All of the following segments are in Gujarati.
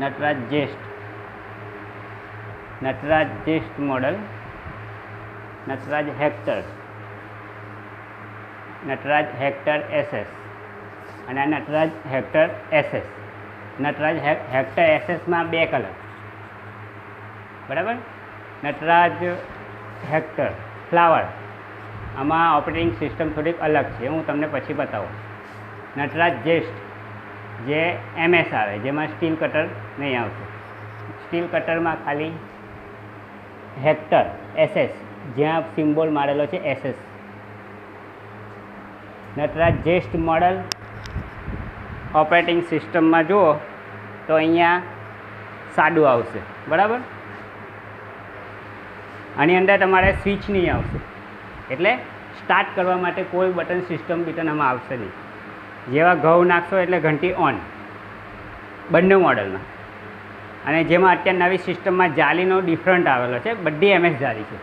Nataraj Zest model, Nataraj Hector SS અને આ નટરાજ હેક્ટર એસએસ. નટરાજ હેક્ટર એસએસમાં બે કલર, બરાબર. નટરાજ હેક્ટર ફ્લાવર, આમાં ઓપરેટિંગ સિસ્ટમ થોડીક અલગ છે, હું તમને પછી બતાવું. નટરાજ જેસ્ટ જે એમએસ આવે, જેમાં સ્ટીલ કટર નહીં આવશે. સ્ટીલ કટરમાં ખાલી હેક્ટર એસએસ, જ્યાં સિમ્બોલ મારેલો છે એસએસ. નટરાજ જેસ્ટ મોડલ ઓપરેટિંગ સિસ્ટમમાં જુઓ તો અહીંયા સાદું આવશે, બરાબર. આની અંદર તમારે સ્વિચ નહીં આવશે, એટલે સ્ટાર્ટ કરવા માટે કોઈ બટન સિસ્ટમ આમાં આવશે નહીં. જેવા ઘઉં નાખશો એટલે ઘંટી ઓન, બંને મોડલમાં. અને જેમાં અત્યારે નવી સિસ્ટમમાં જાલીનો ડિફરન્ટ આવેલો છે, બધી એમએસ જાલી છે,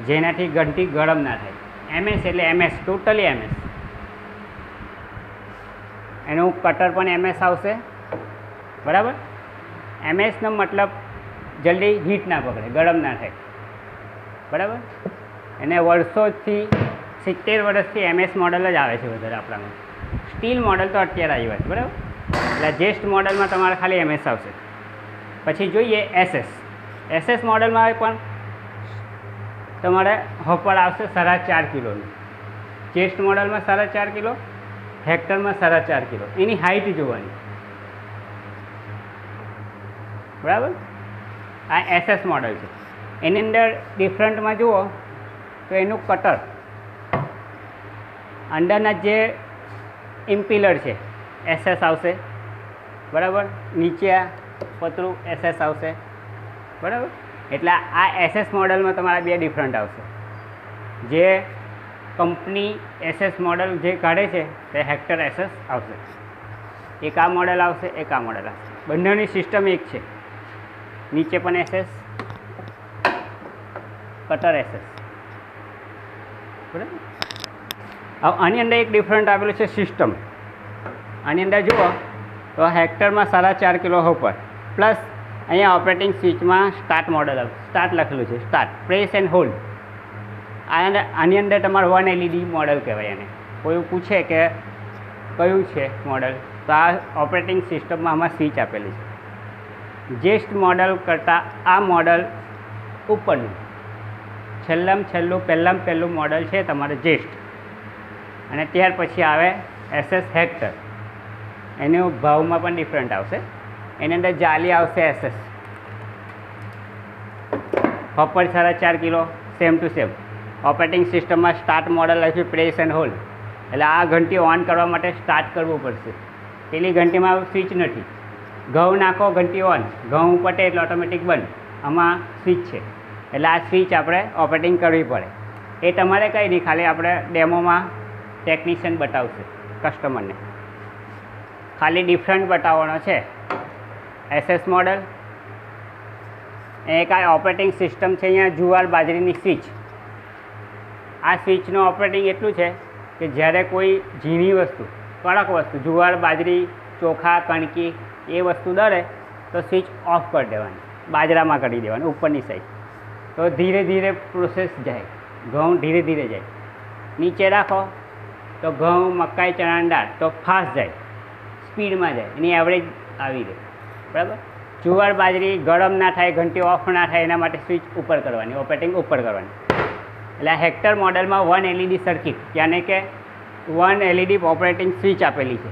જેનાથી ઘંટી ગરમ ના થાય. એમએસ એટલે એમએસ, ટોટલી એમએસ. એનું કટર પણ એમએસ આવશે, બરાબર. એમએસનો મતલબ જલ્દી હીટ ના પકડે, ગરમ ના થાય, બરાબર. એને વર્ષોથી 70 વર્ષથી એમએસ મોડલ જ આવે છે વધારે આપણામાં. સ્ટીલ મોડલ તો અત્યારે આવ્યા છે, બરાબર. એટલે જેસ્ટ મોડલમાં તમારે ખાલી એમએસ આવશે. પછી જોઈએ એસએસ મોડલમાં પણ તમારે હોપર આવશે 4.5 કિલોનું. જેસ્ટ મોડલમાં 4.5 કિલો, હેક્ટરમાં 4.5 કિલો. એની હાઇટ જોવાની, બરાબર. આ એસએસ મોડલ છે. એની અંદર ડિફરન્ટમાં જુઓ તો એનું કટર અંદરના જે ઇમ્પિલર છે એસએસ આવશે, બરાબર. નીચે આ પતરું એસએસ આવશે, બરાબર. એટલે આ એસએસ મોડલમાં તમારા બે ડિફરન્ટ આવશે. જે કંપની એસએસ મોડલ જે કાઢે છે તે હેક્ટર એસએસ આવશે. એક આ મોડલ આવશે, એક આ મોડલ આવશે. બંનેની સિસ્ટમ એક છે. નીચે પણ એસએસ, કટર એસએસ, બરાબર. હવે આની અંદર એક ડિફરન્ટ આપેલું છે સિસ્ટમ. આની અંદર જુઓ તો હેક્ટરમાં 4.5 કિલો હોપર પ્લસ અહીંયા ઓપરેટિંગ સ્વિચમાં સ્ટાર્ટ મોડલ આવશે. સ્ટાર્ટ લખેલું છે, સ્ટાર્ટ, પ્રેસ એન્ડ હોલ્ડ. આની અંદર તમારું 1 LED મોડલ કહેવાય. એને કોઈ પૂછે કે કયું છે મોડલ, તો આ ઓપરેટિંગ સિસ્ટમમાં આમાં સ્વિચ આપેલી છે. જેસ્ટ મોડલ કરતાં આ મોડલ ઉપરનું છેલ્લામાં પહેલું મોડલ છે તમારે જેસ્ટ. અને ત્યાર પછી આવે એસએસ હેક્ટર. એનો ભાવમાં પણ ડિફરન્ટ આવશે. એની અંદર જાલી આવશે એસએસ, હોપર 4.5 કિલો, સેમ ટુ સેમ. ઓપરેટિંગ સિસ્ટમમાં સ્ટાર્ટ મોડલ લખ્યું, પ્રેસ એન્ડ હોલ્ડ. એટલે આ ઘંટી ઓન કરવા માટે સ્ટાર્ટ કરવું પડશે. પેલી ઘંટીમાં સ્વિચ નથી. ઘઉં નાખો ઘંટી ઓન, ઘઉં પટે એટલે ઓટોમેટિક બંધ. આમાં સ્વિચ છે, એટલે આ સ્વિચ આપણે ઓપરેટિંગ કરવી પડે. એ તમારે કંઈ નહીં, ખાલી આપણે ડેમોમાં ટેકનિશિયન બતાવશે કસ્ટમરને. ખાલી ડિફરન્ટ બતાવવાનો છે. એસએસ મોડલ, એક આ ઓપરેટિંગ સિસ્ટમ છે. અહીંયા જુવાર બાજરીની સ્વિચ. આ સ્વિચનું ઓપરેટિંગ એટલું છે કે જ્યારે કોઈ ઝીણી વસ્તુ, કડક વસ્તુ, જુવાર બાજરી ચોખા કણકી એ વસ્તુ દળે તો સ્વિચ ઓફ કરી દેવાની, બાજરામાં કરી દેવાની ઉપરની સાઈડ. તો ધીરે ધીરે પ્રોસેસ જાય, ઘઉં ધીરે ધીરે જાય. નીચે રાખો તો ઘઉં મકાઈ ચણાની દાળ તો ફાસ્ટ જાય, સ્પીડમાં જાય, એની એવરેજ આવી રહે, બરાબર. જુવાર બાજરી ગરમ ના થાય, ઘંટી ઓફ ના થાય, એના માટે સ્વિચ ઉપર કરવાની, ઓપરેટિંગ ઉપર કરવાની. એટલે આ હેક્ટર મોડલમાં 1 LED સર્કિટ, યાને કે 1 LED ઓપરેટિંગ સ્વિચ આપેલી છે.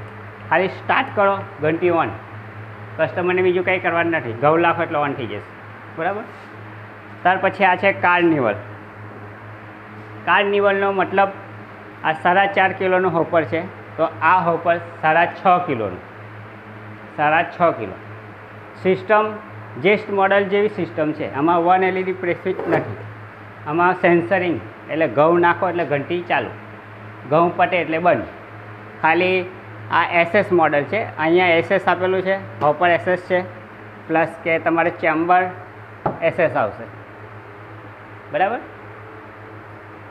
ખાલી સ્ટાર્ટ કરો ઘંટી ઓન, કસ્ટમરને બીજું કંઈ કરવાનું નથી. ઘઉં લાખો એટલે ઓન થઈ જશે, બરાબર. ત્યાર પછી આ છે કાર્નિવલ. કાર્નિવલનો મતલબ આ 4.5 કિલોનું હોપર છે, તો આ હોપર 6.5 કિલોનું, 6.5 કિલો. સિસ્ટમ જેસ્ટ મોડલ જેવી સિસ્ટમ છે. આમાં 1 LED પ્રેસ સ્વિચ નથી. આમાં સેન્સરિંગ, એટલે ઘઉં નાખો એટલે ઘંટી ચાલુ, ઘઉં પટે એટલે બંધ. ખાલી આ એસએસ મોડલ છે. અહીંયા એસએસ આપેલું છે, હોપર એસએસ છે, પ્લસ કે તમારે ચેમ્બર એસએસ આવશે, બરાબર.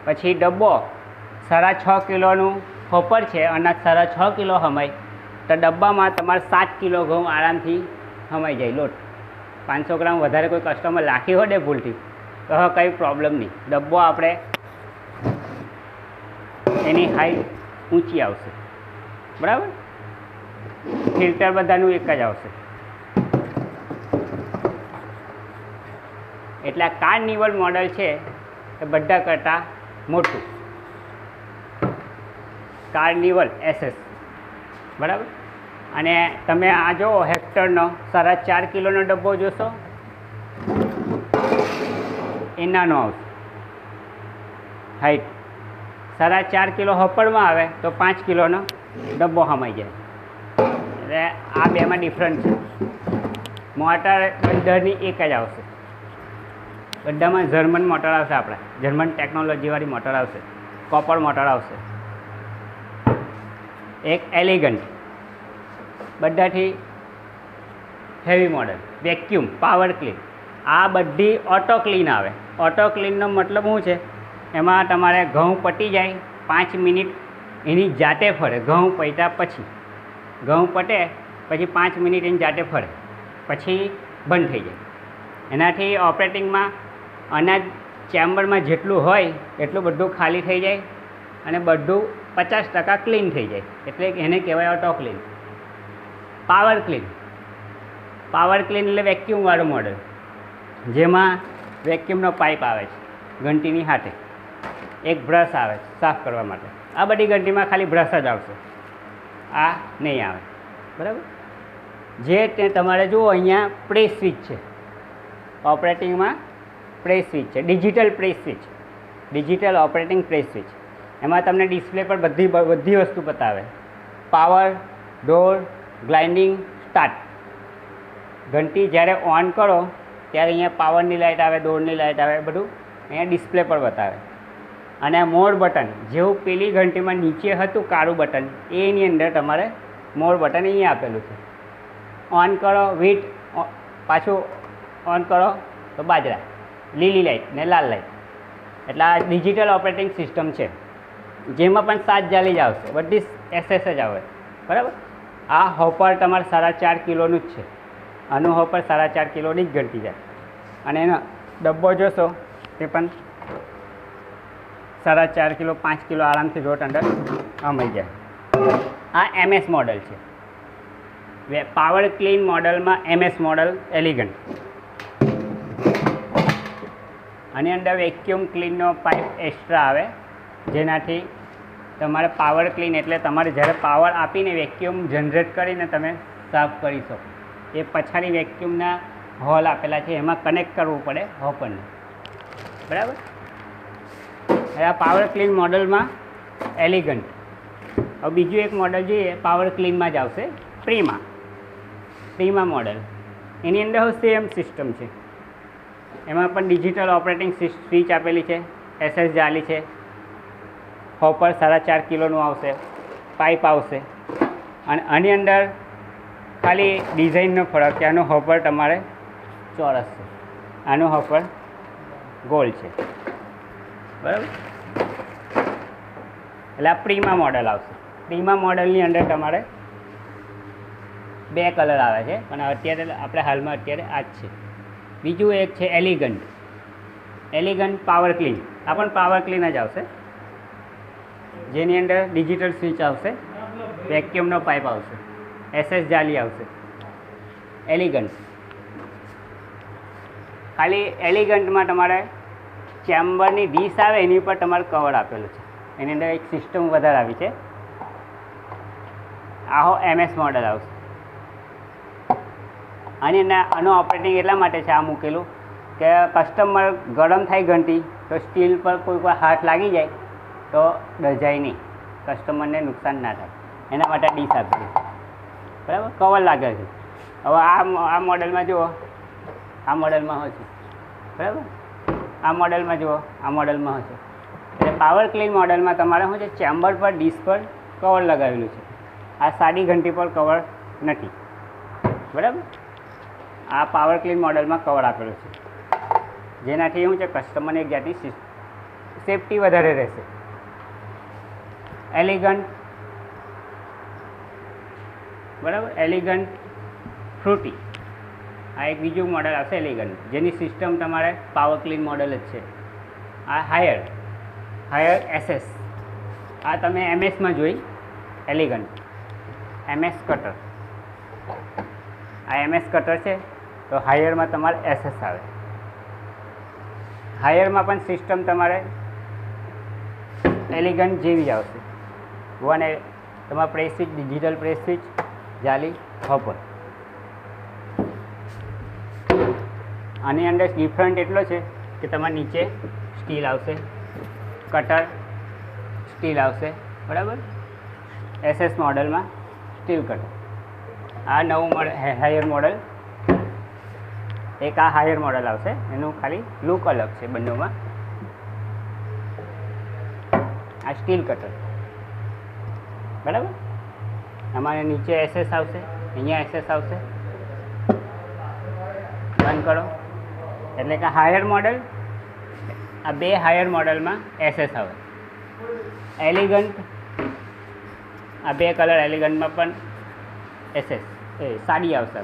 પછી ડબ્બો 6.5 કિલોનું હોપર છે અને 6.5 કિલો હમાય, તો ડબ્બામાં તમારે 7 કિલો ઘઉં આરામથી સમાઈ જાય લોટ. 500 ગ્રામ વધારે કોઈ કસ્ટમર લાખી હોય ને ભૂલથી તો હવે કંઈ પ્રોબ્લેમ નહીં. ડબ્બો આપણે એની હાઈટ ઊંચી આવશે, બરાબર. ફિલ્ટર બધાનું એક જ આવશે. એટલે આ કાર્નિવલ મોડલ છે એ બધા કરતાં મોટું, કાર્નિવલ SS, બરાબર. અને તમે આ જો હેક્ટરનો 4.5 કિલોનો ડબ્બો જોશો એ નાનો આવશે હાઈટ. 4.5 કિલો હોપરમાં આવે તો 5 કિલોનો ડબ્બો સમાઈ જાય. એટલે આ બેમાં ડિફરન્ટ છે. મોટર બધાની એક જ આવશે, બધામાં જર્મન મોટર આવશે, આપણે જર્મન ટેકનોલોજીવાળી મોટર આવશે, કોપર મોટર આવશે. એક એલિગન્ટ, બધાથી heavy model, vacuum power clean. આ બધી ઓટો ક્લીન આવે. ઓટો ક્લીનનો મતલબ શું છે, એમાં તમારે ઘઉં પટી જાય 5 મિનિટ એની જાતે ફરે. ઘઉં પટ્યા પછી, ઘઉં પટે પછી 5 મિનિટ એની જાતે ફરે, પછી બંધ થઈ જાય. એનાથી ઓપરેટિંગમાં અનાજ ચેમ્બરમાં જેટલું હોય એટલું બધું ખાલી થઈ જાય અને બધું 50% ક્લીન થઈ જાય. એટલે એને કહેવાય auto clean. Power clean, power clean એટલે વેક્યુમવાળું મોડલ, જેમાં વેક્યુમનો પાઇપ આવે છે ઘંટીની સાથે, એક બ્રશ આવે છે સાફ કરવા માટે. આ બધી ઘંટીમાં ખાલી બ્રશ જ આવશે, આ નહીં આવે, બરાબર. જે તે તમારે જુઓ અહીંયા પ્રેસ સ્વિચ છે, ઓપરેટિંગમાં પ્રેસ સ્વિચ છે, digital press switch, digital operating press switch. એમાં તમને ડિસ્પ્લે પર બધી વસ્તુ બતાવે. Power, door, grinding, start. ઘંટી જ્યારે ઓન કરો ત્યારે અહીંયા પાવરની લાઇટ આવે, ડોરની લાઇટ આવે, બધું અહીંયા ડિસ્પ્લે પર બતાવે. અને મોર બટન જેવું પેલી ઘંટીમાં નીચે હતું કાળું બટન, એની અંદર તમારે મોર બટન અહીંયા આપેલું છે. ઓન કરો વીટ, પાછું ઓન કરો તો બાજરા, લીલી લાઇટ ને લાલ લાઇટ. એટલે આ ડિજિટલ ઓપરેટિંગ સિસ્ટમ છે, જેમાં પણ 7 જાલી જ આવશે, બધી SS જ આવે, બરાબર. આ હોપર તમારે 4.5 કિલોનું જ છે. આનું હોપર 4.5 કિલોની જ ઘંટી જાય. અને એનો ડબ્બો જોશો તે પણ 4.5 કિલો 5 કિલો આરામથી રોટ અંદર મળી જાય. આ MS મોડલ છે. પાવર ક્લીન મોડલમાં MS મોડલ એલિગન્ટ. આની અંદર વેક્યુમ ક્લીનનો પાઇપ એક્સ્ટ્રા આવે, જેનાથી તમારે પાવર ક્લીન એટલે તમારે જ્યારે પાવર આપીને વેક્યુમ જનરેટ કરીને તમે સાફ કરી શકો. એ પછાડી વેક્યુમના હોલ આપેલા છે, એમાં કનેક્ટ કરવું પડે હોપરને, બરાબર. આ પાવર ક્લીન મોડલમાં એલિગન્ટ. હવે બીજું એક મોડલ જોઈએ પાવર ક્લીનમાં જ આવશે, પ્રીમા. પ્રીમા મોડલ, એની અંદર સેમ સિસ્ટમ છે. એમાં પણ ડિજિટલ ઓપરેટિંગ સ્વિચ આપેલી છે, SS જાલી છે, હોપર 4.5 કિલોનું આવશે, પાઇપ આવશે. અને આની અંદર ખાલી ડિઝાઇનનો ફરક છે. આનું હોપર તમારે ચોરસ છે, આનું હોપર ગોલ છે, બરાબર. એટલે આ પ્રીમા મોડલ આવશે. પ્રીમા મોડલની અંદર તમારે 2 કલર આવે છે, પણ અત્યારે આપણે હાલમાં અત્યારે આ જ છે. બીજું એક છે એલિગન્ટ. Elegant power clean. આ પણ પાવર ક્લીન જ આવશે, જેની અંદર ડિજિટલ સ્વિચ આવશે, વેક્યુમનો પાઇપ આવશે, SS જાલી આવશે. એલિગન્ટ ખાલી એલિગન્ટમાં તમારે ચેમ્બરની ડીશ આવે એની પર તમારે કવર આપેલું છે. એની અંદર એક સિસ્ટમ વધારે આવી છે. આહો MS મોડલ આવશે. આની અંદર આનું ઓપરેટિંગ એટલા માટે છે આ મૂકેલું કે કસ્ટમર ગરમ થાય ઘંટી તો સ્ટીલ પર કોઈ હાથ લાગી જાય તો ડજાય નહીં, કસ્ટમરને નુકસાન ના થાય, એના માટે ડીશ આપેલી, બરાબર. કવર લાગે છે. હવે આ મોડલમાં જુઓ, આ મોડલમાં હશે, બરાબર. આ મોડલમાં જુઓ, આ મોડલમાં હશે. એટલે પાવર ક્લીન મોડલમાં તમારે શું છે, ચેમ્બર પર ડીશ પર કવર લગાવેલું છે. આ સાદી ઘંટી પર કવર નથી, બરાબર. આ પાવર ક્લીન મોડલમાં કવર આપેલું છે, જેનાથી શું છે કસ્ટમરને એક જાતની સેફટી વધારે રહેશે. એલિગન્ટ, બરાબર. Elegant Frooti. આ એક બીજું મોડલ આવશે એલિગન્ટ, જેની સિસ્ટમ તમારે પાવર ક્લીન મોડલ જ છે. આ હાયર એસએસ, આ તમે એમએસમાં જોઈ એલિગન્ટ એમએસ કટર. આ એમએસ કટર છે, તો હાયરમાં તમારે એસએસ આવે. હાયરમાં પણ સિસ્ટમ તમારે એલિગન્ટ જેવી જ આવશે. તમારે press switch, digital press switch, જાલી, હોપર. આની અંદર ડિફરન્ટ એટલો છે કે તમારે નીચે સ્ટીલ આવશે, કટર સ્ટીલ આવશે, બરાબર. એસએસ મોડલમાં સ્ટીલ કટર. આ નવું હાયર મોડલ, એક આ હાયર મોડલ આવશે, એનું ખાલી લુક અલગ છે બંનેમાં. આ સ્ટીલ કટર, બરાબર. અમારે નીચે એસએસ આવશે, અહીંયા એસએસ આવશે. બંધ કરો એટલે કે હાયર મોડલ, આ બે હાયર મોડલમાં એસએસ આવે. એલિગન્ટ, આ બે કલર એલિગન્ટમાં પણ એસએસ સાડી આવશે.